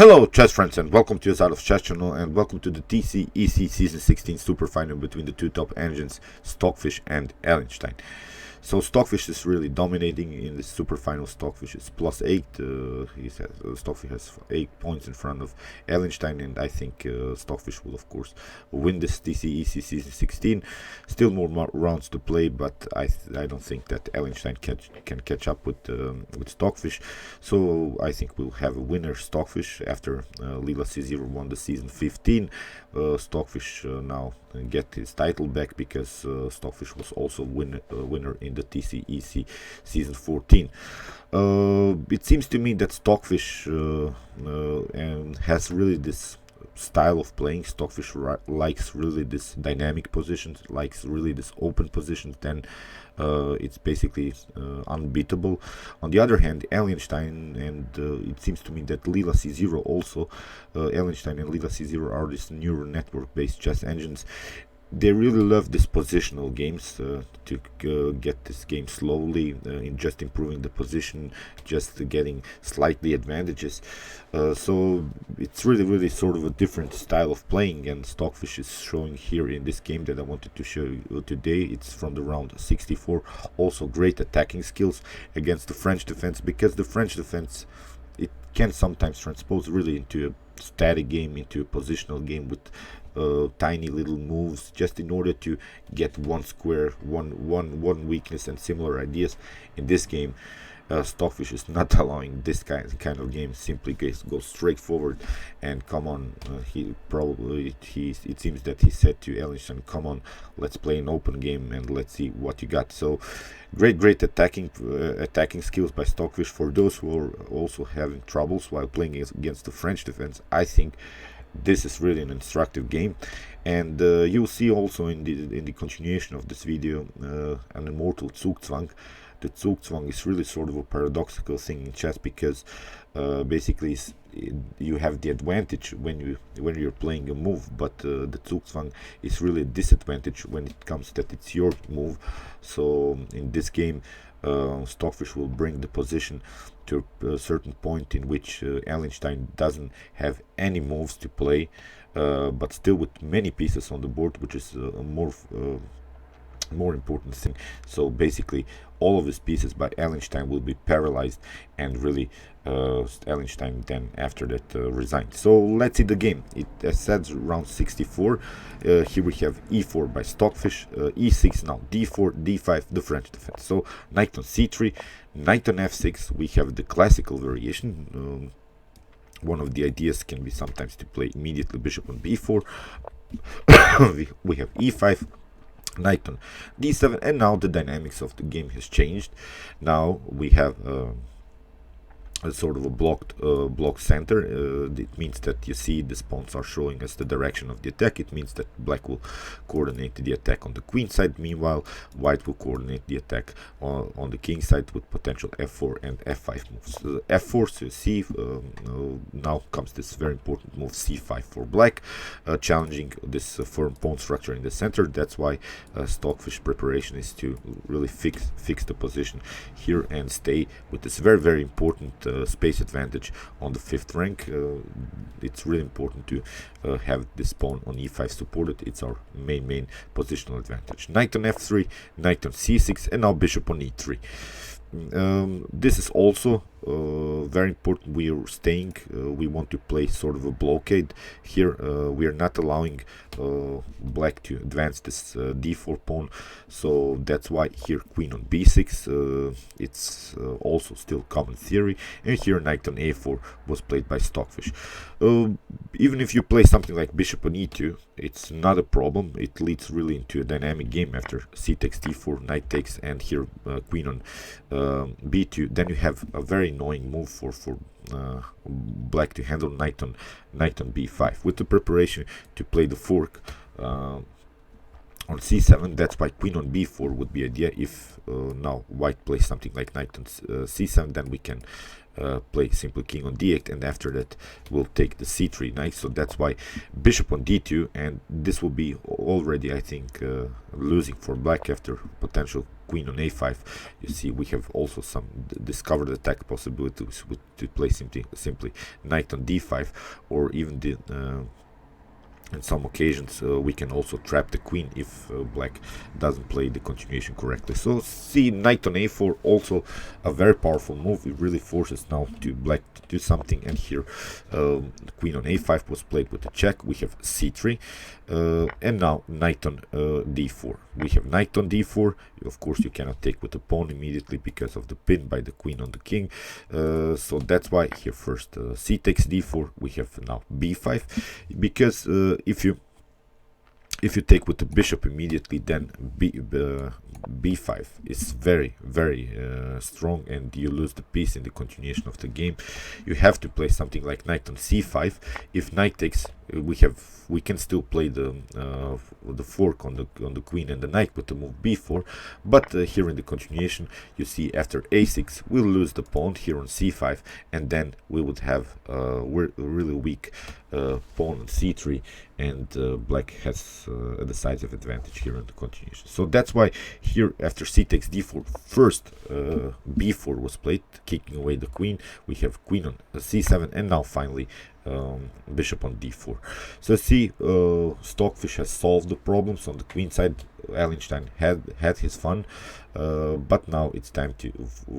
Hello chess friends, and welcome to this out of chess channel, and welcome to the TCEC season 16 Superfinal between the two top engines, Stockfish and Allien Stein. So Stockfish is really dominating in the Superfinal. Stockfish is +8. Stockfish has 8 points in front of Allien Stein, and I think Stockfish will of course win this TCEC season 16. Still more rounds to play, but I don't think that Allien Stein can catch up with Stockfish. So I think we'll have a winner, Stockfish, after Lila C0 won the season 15. Stockfish now get his title back, because Stockfish was also winner in the TCEC season 14. It seems to me that Stockfish has really this style of playing. Stockfish likes really this dynamic positions, likes really this open positions. Then it's basically unbeatable. On the other hand, Allien Stein, and it seems to me that Lila C0 also, Allien Stein and Lila C0 are these neural network based chess engines. They really love this positional games, to get this game slowly, in just improving the position, just getting slightly advantages. So it's really sort of a different style of playing, and Stockfish is showing here in this game that I wanted to show you today. It's from the round 64. Also great attacking skills against the French defense, because the French defense, it can sometimes transpose really into a static game, into a positional game with tiny little moves, just in order to get one square, one weakness, and similar ideas. In this game, Stockfish is not allowing this kind of game. Simply goes straight forward, and come on, it seems that he said to Allien Stein, come on, let's play an open game and let's see what you got. So great attacking skills by Stockfish. For those who are also having troubles while playing against the French defense, I think this is really an instructive game. And you'll see also in the continuation of this video an immortal ZUGZWANG. The ZUGZWANG is really sort of a paradoxical thing in chess, because basically you have the advantage when you're playing a move, but the ZUGZWANG is really a disadvantage when it comes that it's your move. So in this game, Stockfish will bring the position to a certain point in which Allien Stein doesn't have any moves to play, but still with many pieces on the board, which is a more important thing. So basically all of his pieces by Allien Stein will be paralyzed, and really Allien Stein then after that resigned. So let's see the game. It says round 64. Here we have e4 by Stockfish, e6, now d4, d5, the French defense. So knight on c3, knight on f6. We have the classical variation. One of the ideas can be sometimes to play immediately bishop on b4. we have e5, knight on d7, and now the dynamics of the game has changed. Now we have a sort of a blocked center. It means that you see the pawns are showing us the direction of the attack. It means that black will coordinate the attack on the queen side. Meanwhile, white will coordinate the attack on the king side with potential f4 and f5 moves. F4, so you see now comes this very important move c5 for black, challenging this firm pawn structure in the center. That's why Stockfish preparation is to really fix the position here and stay with this very important space advantage on the 5th rank. It's really important to have this pawn on e5 supported. It's our main positional advantage. Knight on f3, knight on c6, and now bishop on e3. This is also very important. We are staying, we want to play sort of a blockade here. We are not allowing black to advance this d4 pawn, so that's why here queen on b6. It's also still common theory, and here knight on a4 was played by Stockfish. Even if you play something like bishop on e2, it's not a problem. It leads really into a dynamic game after c takes d4, knight takes, and here queen on b2. Then you have a very annoying move for black to handle, knight on b5, with the preparation to play the fork on c7. That's why queen on b4 would be idea. If now white plays something like knight on c7, then we can play simply king on d8, and after that we'll take the c3 knight. So that's why bishop on d2, and this will be already, I think, losing for black after potential queen on a5. You see, we have also some discovered attack possibilities to play simply knight on d5, or even the in some occasions we can also trap the queen if black doesn't play the continuation correctly. So see, knight on a4, also a very powerful move. It really forces now to black to do something, and here the queen on a5 was played with a check. We have c3, and now knight on d4. We have knight on d4. Of course you cannot take with the pawn immediately because of the pin by the queen on the king, so that's why here first c takes d4. We have now b5, because if you take with the bishop immediately, then b5 is very strong, and you lose the piece in the continuation of the game. You have to play something like knight on c5. If knight takes, we can still play the fork on the queen and the knight with the move b4, but here in the continuation you see after a6 we'll lose the pawn here on c5, and then we would have really weak pawn on c3, and black has a decisive advantage here in the continuation. So that's why here after c takes d4, first b4 was played, kicking away the queen. We have queen on c7, and now finally bishop on d4. So see, Stockfish has solved the problems on the queen side. Allien Stein had his fun, but now it's time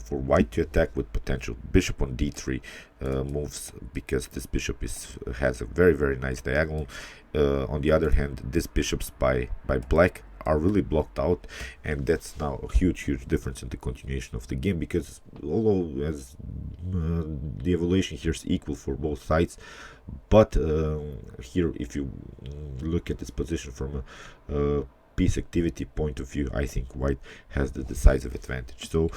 for white to attack with potential bishop on d3 moves, because this bishop has a very nice diagonal. On the other hand, these bishops by black are really blocked out, and that's now a huge difference in the continuation of the game, because although as the evaluation here is equal for both sides, but here if you look at this position from a piece activity point of view, I think white has the decisive advantage. So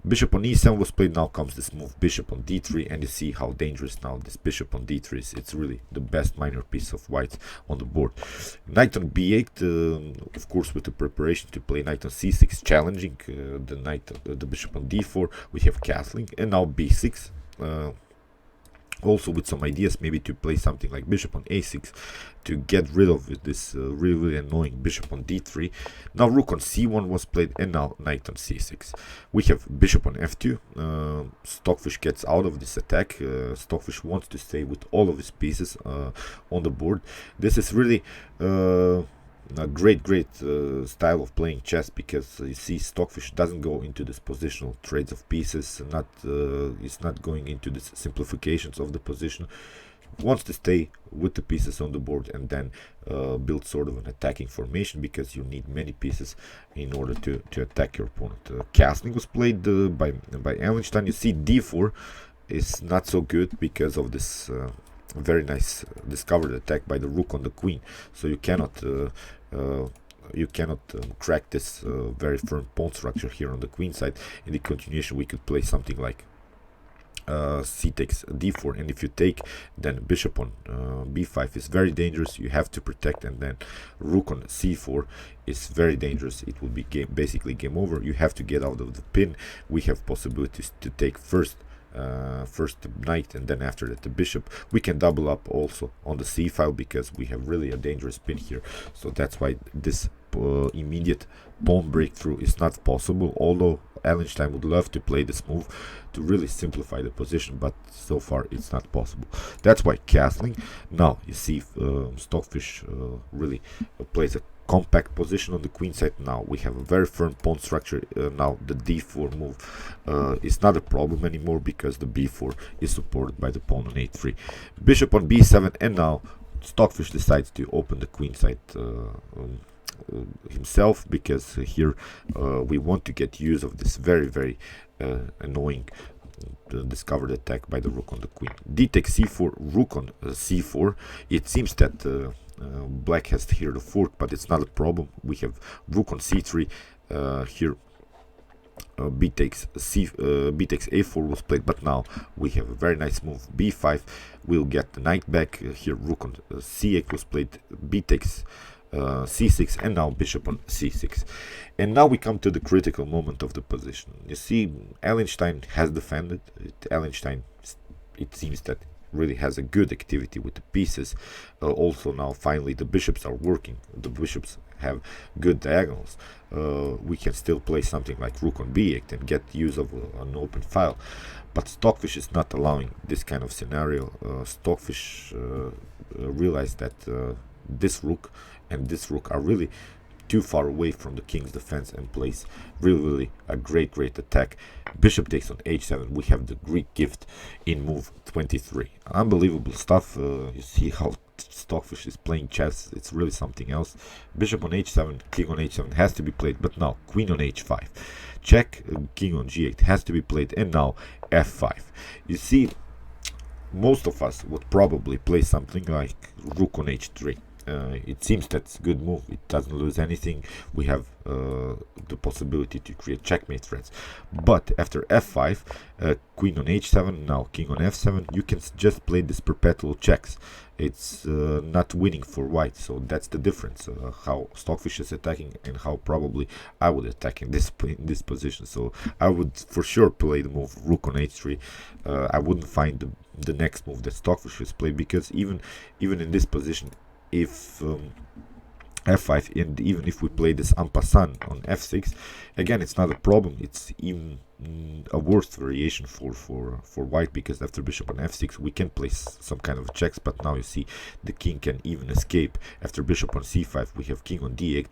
bishop on e7 was played. Now comes this move bishop on d3, and you see how dangerous now this bishop on d3 is. It's really the best minor piece of white on the board. Knight on b8, of course with the preparation to play knight on c6, challenging the bishop on d4. We have castling, and now b6, also with some ideas maybe to play something like bishop on a6 to get rid of this really annoying bishop on d3. Now rook on c1 was played, and now knight on c6. We have bishop on f2. Stockfish gets out of this attack. Stockfish wants to stay with all of his pieces on the board. This is really a great style of playing chess, because you see Stockfish doesn't go into this positional trades of pieces, it's not going into the simplifications of the position. Wants to stay with the pieces on the board, and then build sort of an attacking formation, because you need many pieces in order to attack your opponent. Castling was played by Allien Stein. You see d4 is not so good because of this very nice discovered attack by the rook on the queen. So you cannot crack this very firm pawn structure here on the queen side. In the continuation we could play something like c takes d4, and if you take, then bishop on b5 is very dangerous. You have to protect, and then rook on c4 is very dangerous. It will be basically game over. You have to get out of the pin. We have possibilities to take first the knight, and then after that the bishop. We can double up also on the c file, because we have really a dangerous pin here. So that's why this immediate pawn breakthrough is not possible, although Allien Stein would love to play this move to really simplify the position, but so far it's not possible. That's why castling. Now you see Stockfish really plays a compact position on the queen side. Now we have a very firm pawn structure. Now the d4 move is not a problem anymore, because the b4 is supported by the pawn on a3. Bishop on b7, and now Stockfish decides to open the queen side himself, because here we want to get use of this very annoying discovered attack by the rook on the queen. D takes c4, rook on c4. It seems that black has here the fork, but it's not a problem. We have rook on c3. Here b takes a4 was played, but now we have a very nice move b5. We'll get the knight back. Here rook on c8 was played. B takes c6, and now bishop on c6. And now we come to the critical moment of the position. You see, Allien Stein has defended. Allien Stein, it seems that really has a good activity with the pieces. Also now finally the bishops are working. The bishops have good diagonals. We can still play something like rook on b8 and get use of an open file. But Stockfish is not allowing this kind of scenario. Stockfish realized that this rook and this rook are really too far away from the king's defense and plays really a great attack. Bishop takes on h7. We have the Greek gift in move 23. Unbelievable stuff. You see how Stockfish is playing chess. It's really something else. Bishop on h7, king on h7 has to be played, but now queen on h5. Check, king on g8 has to be played, and now f5. You see, most of us would probably play something like rook on h3. It seems that's a good move. It doesn't lose anything. We have the possibility to create checkmate threats. But after f5, queen on h7, now king on f7, you can just play this perpetual checks. It's not winning for white, so that's the difference. How Stockfish is attacking and how probably I would attack in this position. So I would for sure play the move rook on h3. I wouldn't find the next move that Stockfish is play, because even in this position, if f5, and even if we play this en passant on f6, again it's not a problem. It's even a worse variation for white, because after bishop on f6 we can place some kind of checks, but now you see the king can even escape. After bishop on c5 we have king on d8,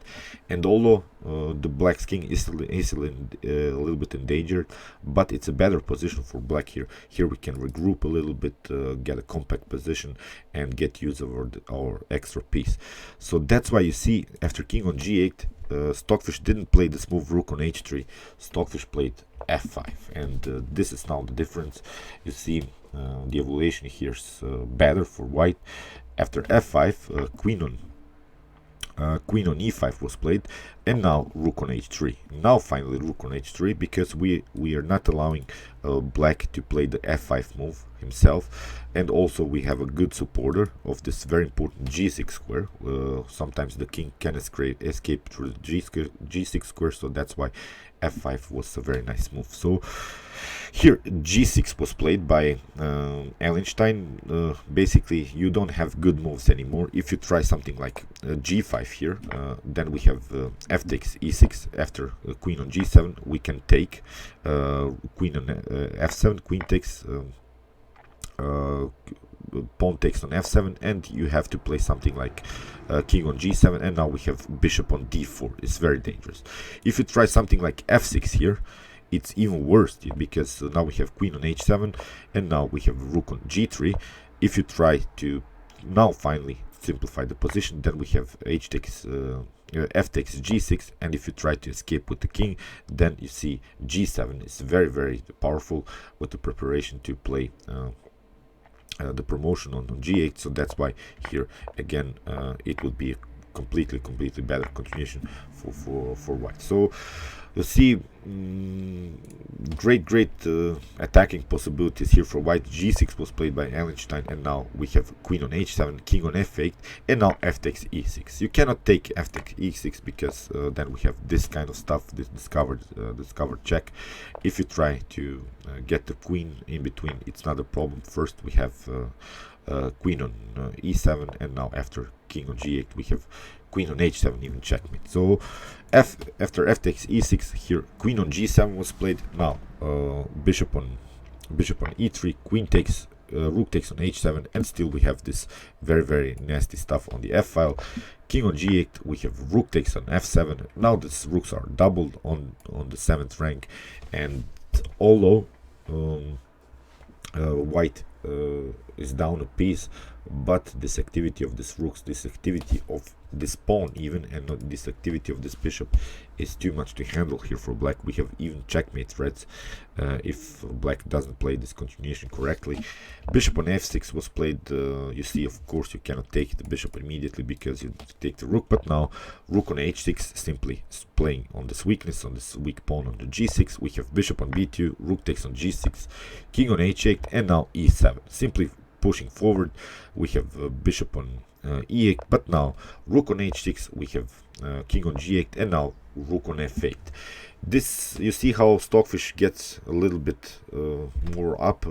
and although the black's king is a little bit endangered, but it's a better position for black here. Here we can regroup a little bit, get a compact position and get use of our extra piece. So that's why you see after king on g8, Stockfish didn't play this move rook on h3. Stockfish played f5, and this is now the difference. You see the evaluation here is better for white. After f5, queen on e5 was played, and now rook on h3. Now finally rook on h3, because we are not allowing black to play the f5 move himself, and also we have a good supporter of this very important g6 square. Sometimes the king can escape through the g6 square, so that's why f5 was a very nice move. So here g6 was played by Allien Stein. Basically you don't have good moves anymore. If you try something like g5 here, then we have f takes e6. After queen on g7 we can take queen on f7, queen takes, pawn takes on f7, and you have to play something like king on g7, and now we have bishop on d4. It's very dangerous. If you try something like f6 here, it's even worse, because now we have queen on h7, and now we have rook on g3. If you try to now finally simplify the position, then we have h takes f takes g6, and if you try to escape with the king, then you see g7 is very powerful with the preparation to play the promotion on g8. So that's why here again it would be a completely better continuation for white. So you see great attacking possibilities here for white. g6 was played by Allien Stein, and now we have queen on h7, king on f8, and now f takes e6. You cannot take f takes e6, because then we have this kind of stuff, this discovered check. If you try to get the queen in between, it's not a problem. First we have queen on e7, and now after king on g8 we have queen on h7, even checkmate. So after f takes e6, here queen on g7 was played. Now bishop on e3, queen takes, rook takes on h7, and still we have this very nasty stuff on the f file. King on g8, we have rook takes on f7. Now these rooks are doubled on the 7th rank, and although white is down a piece, but this activity of these rooks, this activity of this pawn even, and not this activity of this bishop, is too much to handle here for black. We have even checkmate threats if black doesn't play this continuation correctly. Bishop on f6 was played. You see, of course you cannot take the bishop immediately because you take the rook, but now rook on h6 simply playing on this weakness, on this weak pawn on the g6. We have bishop on b2, rook takes on g6, king on h8, and now e7, simply pushing forward. We have bishop on e8, but now rook on h6, we have king on g8, and now rook on f8. This, you see how Stockfish gets a little bit more up.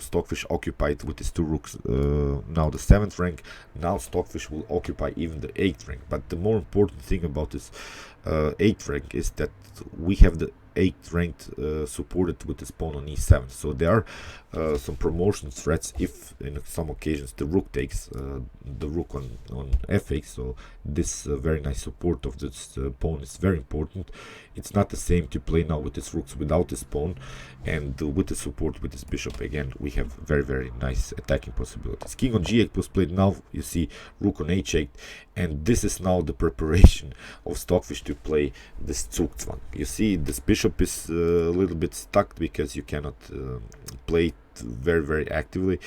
Stockfish occupied with his two rooks now the 7th rank. Now Stockfish will occupy even the 8th rank. But the more important thing about this 8th rank is that we have the 8th ranked supported with this pawn on e7. So there are some promotion threats if in some occasions the rook takes the rook on f8. So this very nice support of this pawn is very important. It's not the same to play now with his rooks without this pawn, and with the support with this bishop. Again, we have very nice attacking possibilities. King on g8 was played. Now you see rook on h8, and this is now the preparation of Stockfish to play this ZUGZWANG. You see this bishop is a little bit stuck because you cannot play it very actively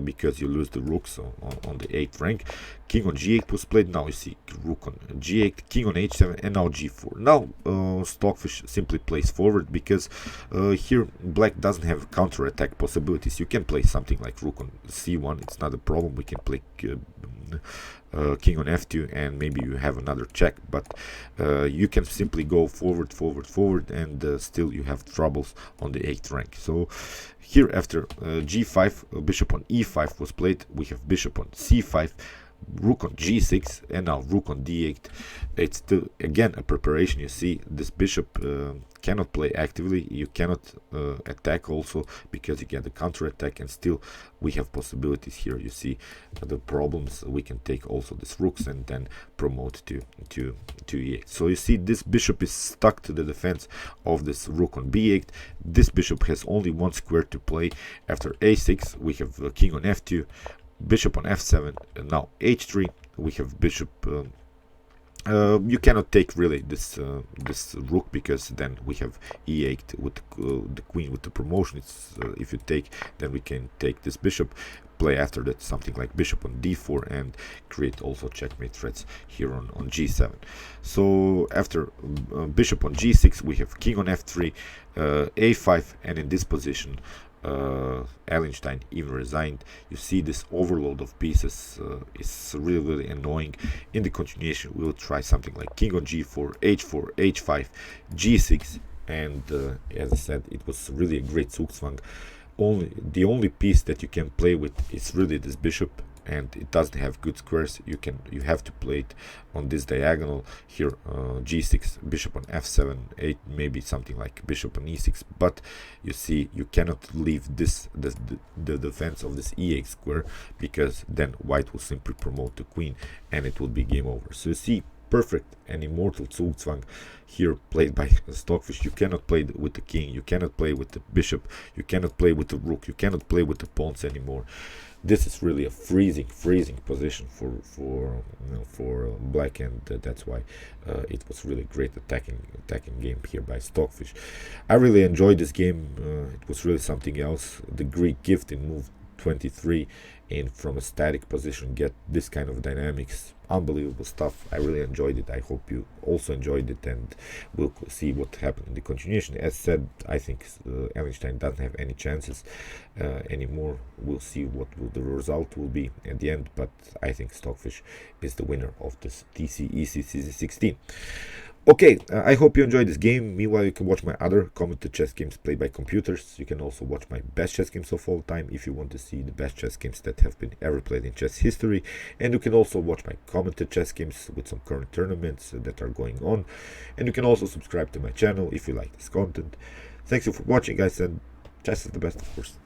because you lose the rooks on the 8th rank. King on g8 was played. Now you see rook on g8, king on h7, and now g4. Now Stockfish simply plays forward because here black doesn't have counter attack possibilities. You can play something like rook on c1, it's not a problem. We can play king on f2, and maybe you have another check, but you can simply go forward, and still you have troubles on the 8th rank. So here after g5, bishop on e5 was played. We have bishop on c5, rook on g6, and now rook on d8. It's still again a preparation. You see this bishop cannot play actively. You cannot attack also because you get the counter attack, and still we have possibilities here. You see the problems. We can take also this rooks and then promote to e8. So you see this bishop is stuck to the defense of this rook on b8. This bishop has only one square to play. After a6 we have king on f2, bishop on f7, and now h3. We have bishop you cannot take really this this rook because then we have e8 with the queen with the promotion. It's if you take, then we can take this bishop, play after that something like bishop on d4, and create also checkmate threats here on g7. So after bishop on g6 we have king on f3, a5, and in this position Allien Stein even resigned. You see this overload of pieces is really annoying. In the continuation we will try something like king on g4, h4, h5, g6, and as I said, it was really a great ZUGZWANG. The only piece that you can play with is really this bishop, and it doesn't have good squares. You have to play it on this diagonal here, g6, bishop on f7, 8, maybe something like bishop on e6. But you see, you cannot leave the defense of this e8 square, because then white will simply promote the queen and it will be game over. So you see, perfect and immortal ZUGZWANG here played by Stockfish. You cannot play with the king, you cannot play with the bishop, you cannot play with the rook, you cannot play with the pawns anymore. This is really a freezing position for black, and that's why it was really great attacking game here by Stockfish. I really enjoyed this game. It was really something else. The Greek gift in move 23, and from a static position get this kind of dynamics. Unbelievable stuff. I really enjoyed it. I hope you also enjoyed it, and we'll see what happened in the continuation. As said, I think Allien Stein doesn't have any chances anymore. We'll see what the result will be at the end, but I think Stockfish is the winner of this TCEC Season 16. Okay, I hope you enjoyed this game. Meanwhile, you can watch my other commented chess games played by computers. You can also watch my best chess games of all time if you want to see the best chess games that have been ever played in chess history. And you can also watch my commented chess games with some current tournaments that are going on. And you can also subscribe to my channel if you like this content. Thanks you for watching, guys, and chess is the best, of course.